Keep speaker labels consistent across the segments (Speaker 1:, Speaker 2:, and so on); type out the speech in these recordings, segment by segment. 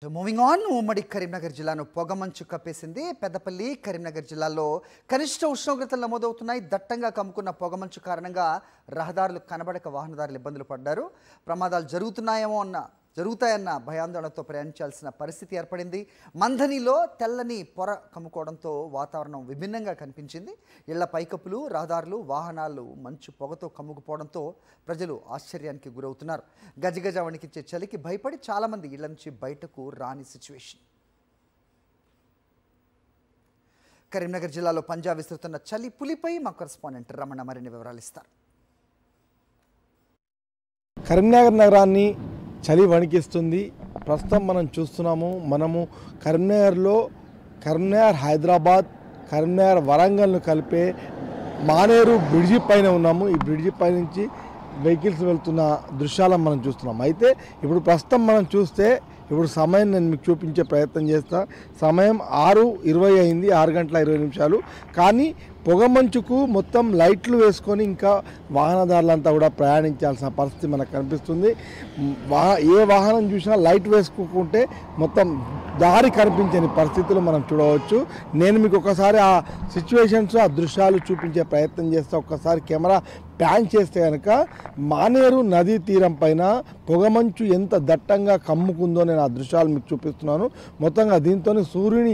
Speaker 1: Moving on ఉమ్మడి కరీంనగర్ జిల్లాను పొగమంచు కప్పేసింది. పెద్దపల్లి కరీంనగర్ జిల్లాల్లో కనిష్ట ఉష్ణోగ్రతలు నమోదవుతున్నాయి. దట్టంగా కమ్ముకున్న పొగమంచు కారణంగా రహదారులు కనబడక వాహనదారులు ఇబ్బందులు పడ్డారు. ప్రమాదాలు జరుగుతాయన్న భయాందోళనతో ప్రయాణించాల్సిన పరిస్థితి ఏర్పడింది. మంథనిలో తెల్లని పొర కమ్ముకోవడంతో వాతావరణం విభిన్నంగా కనిపించింది. ఇళ్ల పైకప్పులు, రహదారులు, వాహనాలు మంచు పొగతో కమ్ముకుపోవడంతో ప్రజలు ఆశ్చర్యానికి గురవుతున్నారు. గజగజ వణికించే చలికి భయపడి చాలామంది ఇళ్ల నుంచి బయటకు రాని సిచ్యువేషన్. కరీంనగర్ జిల్లాలో పంజా విస్తున్న చలి పులిపై మా కరెస్పాండెంట్ రమణ మరిన్ని వివరాలు ఇస్తారు.
Speaker 2: కరీంనగర్ నగరాన్ని చలి వణికిస్తుంది. ప్రస్తుతం మనం చూస్తున్నాము. మనము కరీంనగర్ హైదరాబాద్, కరీంనగర్ వరంగల్ను కలిపే మానేరు బ్రిడ్జి పైన ఉన్నాము. ఈ బ్రిడ్జి పై నుంచి వెహికల్స్ వెళ్తున్న దృశ్యాలను మనం చూస్తున్నాం. అయితే ఇప్పుడు ప్రస్తుతం మనం చూస్తే ఇప్పుడు సమయం నేను మీకు చూపించే ప్రయత్నం చేస్తా. సమయం 6:20 అయింది, 6 గంటల 20 నిమిషాలు. కానీ పొగమంచుకు మొత్తం లైట్లు వేసుకొని ఇంకా వాహనదారులంతా కూడా ప్రయాణించాల్సిన పరిస్థితి మనకు కనిపిస్తుంది. ఏ వాహనం చూసినా లైట్ వేసుకోకుంటే మొత్తం దారి కనిపించని పరిస్థితులు మనం చూడవచ్చు. నేను మీకు ఒకసారి ఆ సిచ్యువేషన్స్, ఆ దృశ్యాలు చూపించే ప్రయత్నం చేస్తా. ఒక్కసారి కెమెరా ప్యాన్ చేస్తే కనుక మానేరు నదీ తీరం పైన పొగమంచు ఎంత దట్టంగా కమ్ముకుందో నేను ఆ దృశ్యాలు మీకు చూపిస్తున్నాను. మొత్తంగా దీంతో సూర్యుని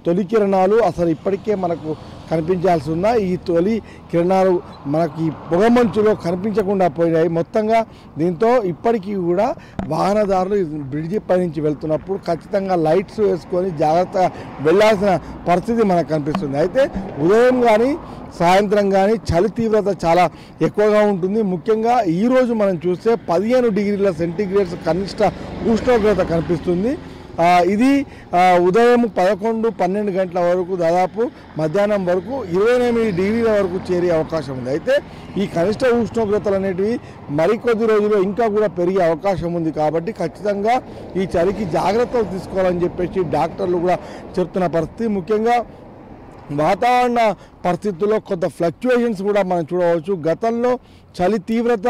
Speaker 2: తొలి కిరణాలు అసలు ఇప్పటికే మనకు కనిపించాల్సి ఉన్న ఈ తొలి కిరణాలు మనకి ఈ పొగమంచులో కనిపించకుండా పోయాయి. మొత్తంగా దీంతో ఇప్పటికీ కూడా వాహనదారులు బ్రిడ్జి పై నుంచి వెళ్తున్నప్పుడు ఖచ్చితంగా లైట్స్ వేసుకొని జాగ్రత్తగా వెళ్ళాల్సిన పరిస్థితి మనకు కనిపిస్తుంది. అయితే ఉదయం కానీ సాయంత్రం కానీ చలి తీవ్రత చాలా ఎక్కువగా ఉంటుంది. ముఖ్యంగా ఈరోజు మనం చూస్తే 15 డిగ్రీల సెంటీగ్రేడ్స్ కనిష్ట ఉష్ణోగ్రత కనిపిస్తుంది. ఇది ఉదయం 11-12 గంటల వరకు, దాదాపు మధ్యాహ్నం వరకు 28 డిగ్రీల వరకు చేరే అవకాశం ఉంది. అయితే ఈ కనిష్ట ఉష్ణోగ్రతలు అనేటివి మరికొద్ది రోజుల్లో ఇంకా కూడా పెరిగే అవకాశం ఉంది. కాబట్టి ఖచ్చితంగా ఈ చలికి జాగ్రత్తలు తీసుకోవాలని చెప్పేసి డాక్టర్లు కూడా చెప్తున్న పరిస్థితి. ముఖ్యంగా వాతావరణ పరిస్థితుల్లో కొంత ఫ్లక్చుయేషన్స్ కూడా మనం చూడవచ్చు. గతంలో చలి తీవ్రత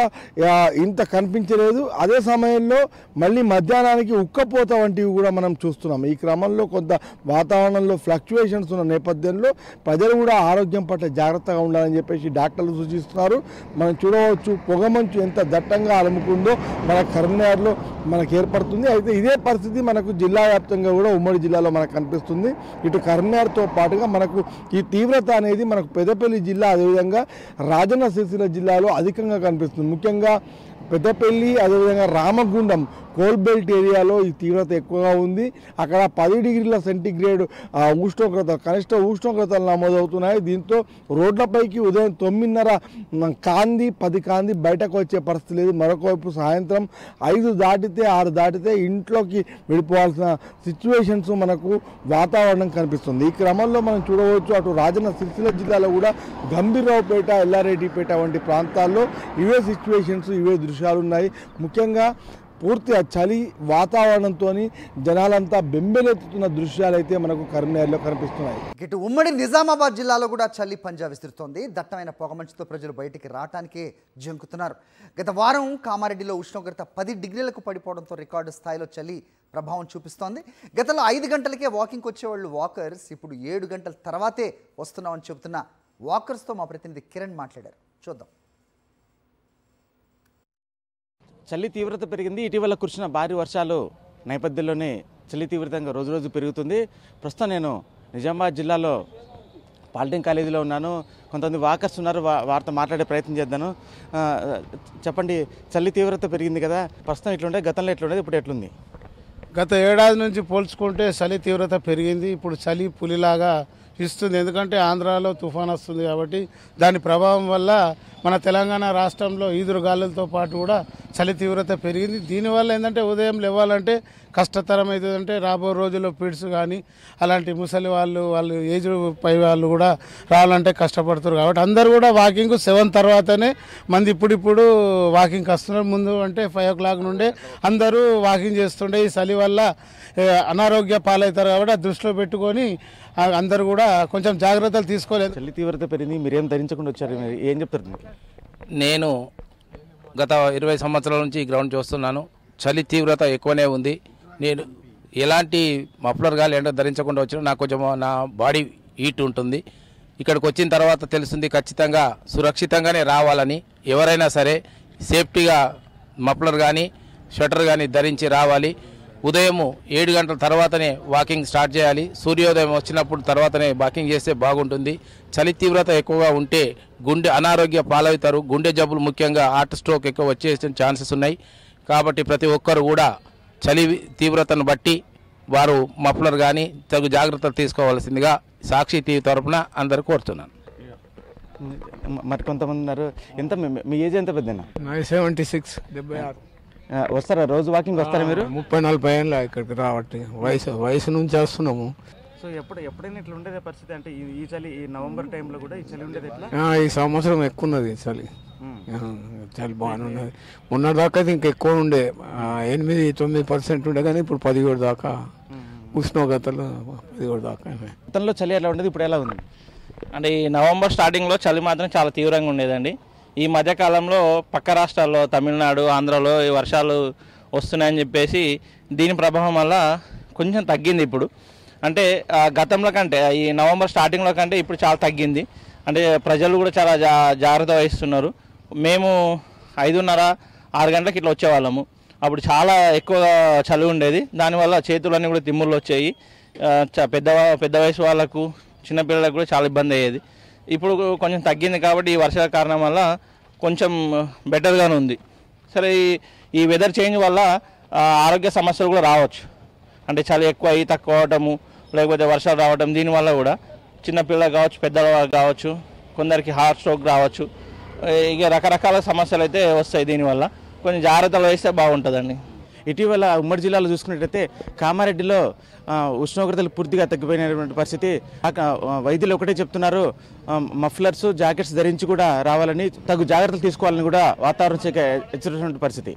Speaker 2: ఇంత కనిపించలేదు. అదే సమయంలో మళ్ళీ మధ్యాహ్నానికి ఉక్కపోత వంటివి కూడా మనం చూస్తున్నాం. ఈ క్రమంలో కొంత వాతావరణంలో ఫ్లక్చుయేషన్స్ ఉన్న నేపథ్యంలో ప్రజలు కూడా ఆరోగ్యం పట్ల జాగ్రత్తగా ఉండాలని చెప్పేసి డాక్టర్లు సూచిస్తున్నారు. మనం చూడవచ్చు పొగమంచు ఎంత దట్టంగా అలుముకుందో మన కరీంనగర్లో మనకు ఏర్పడుతుంది. అయితే ఇదే పరిస్థితి మనకు జిల్లా వ్యాప్తంగా కూడా ఉమ్మడి జిల్లాలో మనకు కనిపిస్తుంది. ఇటు కరీంనగర్తో పాటుగా మనకు ఈ తీవ్రత అనేది మనకు పెద్దపల్లి జిల్లా, అదేవిధంగా రాజన్న సిరిసిల్ల జిల్లాలో అధికంగా కనిపిస్తుంది. ముఖ్యంగా పెద్దపల్లి, అదేవిధంగా రామగుండం కోల్బెల్ట్ ఏరియాలో ఈ తీవ్రత ఎక్కువగా ఉంది. అక్కడ 10 డిగ్రీల సెంటీగ్రేడ్ ఉష్ణోగ్రత, కనిష్ట ఉష్ణోగ్రతలు నమోదవుతున్నాయి. దీంతో రోడ్లపైకి ఉదయం 9:30 కాంది 10 కాంది బయటకు వచ్చే పరిస్థితి లేదు. మరొకవైపు సాయంత్రం 5 దాటితే 6 దాటితే ఇంట్లోకి వెళ్ళిపోవాల్సిన సిచ్యువేషన్స్ మనకు వాతావరణం కనిపిస్తుంది. ఈ క్రమంలో మనం చూడవచ్చు అటు రాజన్న సిరిసిల్ల జిల్లాలో కూడా గంభీరావుపేట, ఎల్లారెడ్డిపేట వంటి ప్రాంతాల్లో ఇవే సిచ్యువేషన్స్, ఇవే దృశ్యాలు ఉన్నాయి. ముఖ్యంగా పూర్తిగా చలి వాతావరణంతో జనాలంతా బెంబెలెత్తుతున్న దృశ్యాలు అయితే మనకు కరీంనగర్లో కనిపిస్తున్నాయి.
Speaker 1: ఇటు ఉమ్మడి నిజామాబాద్ జిల్లాలో కూడా చలి పంజా విస్తుతోంది. దట్టమైన పొగమంచుతో ప్రజలు బయటికి రావటానికే జంకుతున్నారు. గత వారం కామారెడ్డిలో ఉష్ణోగ్రత 10 డిగ్రీలకు పడిపోవడంతో రికార్డు స్థాయిలో చలి ప్రభావం చూపిస్తోంది. గతంలో 5 గంటలకే వాకింగ్కి వచ్చేవాళ్ళు వాకర్స్ ఇప్పుడు 7 గంటల తర్వాతే వస్తున్నామని చెబుతున్న వాకర్స్తో మా ప్రతినిధి కిరణ్ మాట్లాడారు. చూద్దాం.
Speaker 3: చలి తీవ్రత పెరిగింది. ఇటీవల కురిసిన భారీ వర్షాలు నేపథ్యంలోనే చలి తీవ్రతంగా రోజు పెరుగుతుంది. ప్రస్తుతం నేను నిజామాబాద్ జిల్లాలో పాలిటెక్నిక్ కాలేజీలో ఉన్నాను. కొంతమంది వాకర్స్ ఉన్నారు, వారితో మాట్లాడే ప్రయత్నం చేద్దాను. చెప్పండి, చలి తీవ్రత పెరిగింది కదా, ప్రస్తుతం ఎట్లుండే, గతంలో ఎట్లుండేది, ఇప్పుడు ఎట్లుంది?
Speaker 4: గత ఏడాది నుంచి పోల్చుకుంటే చలి తీవ్రత పెరిగింది. ఇప్పుడు చలి పులిలాగా ఇస్తుంది. ఎందుకంటే ఆంధ్రాలో తుఫాన్ వస్తుంది కాబట్టి దాని ప్రభావం వల్ల మన తెలంగాణ రాష్ట్రంలో ఈదురుగాలులతో పాటు కూడా చలి తీవ్రత పెరిగింది. దీనివల్ల ఏంటంటే ఉదయం లేవాలంటే కష్టతరం అవుతుందంటే రాబో రోజుల్లో పిడ్స్ కానీ అలాంటి ముసలి వాళ్ళు ఏజ్ పై వాళ్ళు కూడా రావాలంటే కష్టపడుతారు. కాబట్టి అందరూ కూడా వాకింగ్ 7 తర్వాతనే మంది ఇప్పుడు వాకింగ్కి వస్తున్నారు. ముందు అంటే 5 o'clock నుండే అందరూ వాకింగ్ చేస్తుండే. ఈ చలి వల్ల అనారోగ్య పాలవుతారు కాబట్టి దృష్టిలో పెట్టుకొని అందరూ కూడా కొంచెం జాగ్రత్తలు తీసుకోలేదు.
Speaker 3: చలి తీవ్రత పెరిగింది, మీరేం ధరించకుండా వచ్చారు, ఏం చెప్తారు?
Speaker 5: నేను గత 20 సంవత్సరాల నుంచి గ్రౌండ్ చూస్తున్నాను. చలి తీవ్రత ఎక్కువనే ఉంది. నేను ఎలాంటి మఫ్లర్ కానీ ఎండ ధరించకుండా వచ్చినా నాకు కొంచెం నా బాడీ హీట్ ఉంటుంది. ఇక్కడికి వచ్చిన తర్వాత తెలుస్తుంది ఖచ్చితంగా సురక్షితంగానే రావాలని. ఎవరైనా సరే సేఫ్టీగా మఫ్లర్ కానీ స్వెటర్ కానీ ధరించి రావాలి. ఉదయం 7 గంటల తర్వాతనే వాకింగ్ స్టార్ట్ చేయాలి. సూర్యోదయం వచ్చినప్పుడు తర్వాతనే వాకింగ్ చేస్తే బాగుంటుంది. చలి తీవ్రత ఎక్కువగా ఉంటే గుండె అనారోగ్య పాలవుతారు. గుండె జబ్బులు ముఖ్యంగా హార్ట్ స్ట్రోక్ ఎక్కువ వచ్చే ఛాన్సెస్ ఉన్నాయి. కాబట్టి ప్రతి ఒక్కరు కూడా చలి తీవ్రతను బట్టి వారు మఫ్లర్ కానీ తగు జాగ్రత్తలు తీసుకోవాల్సిందిగా సాక్షి టీవీ తరఫున అందరూ కోరుతున్నాను.
Speaker 3: మరి కొంతమంది ఉన్నారు. ఎంత మీ ఏజ్ ఎంత పెద్దనా?
Speaker 6: 76 76.
Speaker 3: వస్తారా రోజు వాకింగ్ వస్తారా మీరు?
Speaker 6: 30-40 ఏళ్ళ ఇక్కడికి రావట్టి వయసు నుంచి వస్తున్నాము.
Speaker 3: సో ఎప్పుడైనా ఇట్లా ఉండేదే పరిస్థితి అంటే ఈ చలి ఈ నవంబర్ టైంలో కూడా ఈ చలి ఉండేది ఎట్లా?
Speaker 6: ఈ సంవత్సరం ఎక్కువ ఉన్నది చలి. చలి బాగానే ఉన్నది. మొన్నటిదాకా ఇంకా ఎక్కువ ఉండే 8-9% ఉండే కానీ ఇప్పుడు 17 దాకా ఉష్ణోగ్రతలు 17 దాకా.
Speaker 3: గతంలో చలి ఎలా ఉండేది, ఇప్పుడు ఎలా ఉంది?
Speaker 7: అంటే ఈ నవంబర్ స్టార్టింగ్లో చలి మాత్రం చాలా తీవ్రంగా ఉండేదండి. ఈ మధ్యకాలంలో పక్క రాష్ట్రాల్లో తమిళనాడు, ఆంధ్రాలో ఈ వర్షాలు వస్తున్నాయని చెప్పేసి దీని ప్రభావం వల్ల కొంచెం తగ్గింది ఇప్పుడు. అంటే గతంలో కంటే ఈ నవంబర్ స్టార్టింగ్లో కంటే ఇప్పుడు చాలా తగ్గింది. అంటే ప్రజలు కూడా చాలా జాగ్రత్త వహిస్తున్నారు. మేము 5:30-6 గంటలకు ఇట్లా వచ్చేవాళ్ళము. అప్పుడు చాలా ఎక్కువగా చలి ఉండేది. దానివల్ల చేతులన్నీ కూడా తిమ్ముళ్ళు వచ్చాయి. పెద్ద వయసు వాళ్ళకు, చిన్నపిల్లలకు కూడా చాలా ఇబ్బంది అయ్యేది. ఇప్పుడు కొంచెం తగ్గింది కాబట్టి ఈ వర్షాల కారణం వల్ల కొంచెం బెటర్గానే ఉంది. సరే, ఈ వెదర్ చేంజ్ వల్ల ఆరోగ్య సమస్యలు కూడా రావచ్చు. అంటే చలి ఎక్కువ అయ్యి తక్కువ అవటము, లేకపోతే వర్షాలు రావటం, దీనివల్ల కూడా చిన్నపిల్లలు కావచ్చు, పెద్దవాళ్ళు కావచ్చు, కొందరికి హార్ట్ స్ట్రోక్ రావచ్చు. ఇక రకరకాల సమస్యలు అయితే వస్తాయి. దీనివల్ల కొంచెం జాగ్రత్తలు వేస్తే బాగుంటుందండి.
Speaker 3: ఇటీవల ఉమ్మడి జిల్లాలో చూసుకున్నట్టయితే కామారెడ్డిలో ఉష్ణోగ్రతలు పూర్తిగా తగ్గిపోయినటువంటి పరిస్థితి. వైద్యులు ఒకటే చెప్తున్నారు, మఫ్లర్స్, జాకెట్స్ ధరించి కూడా రావాలని, తగు జాగ్రత్తలు తీసుకోవాలని కూడా వాతావరణ శాఖ హెచ్చరించినటువంటి పరిస్థితి.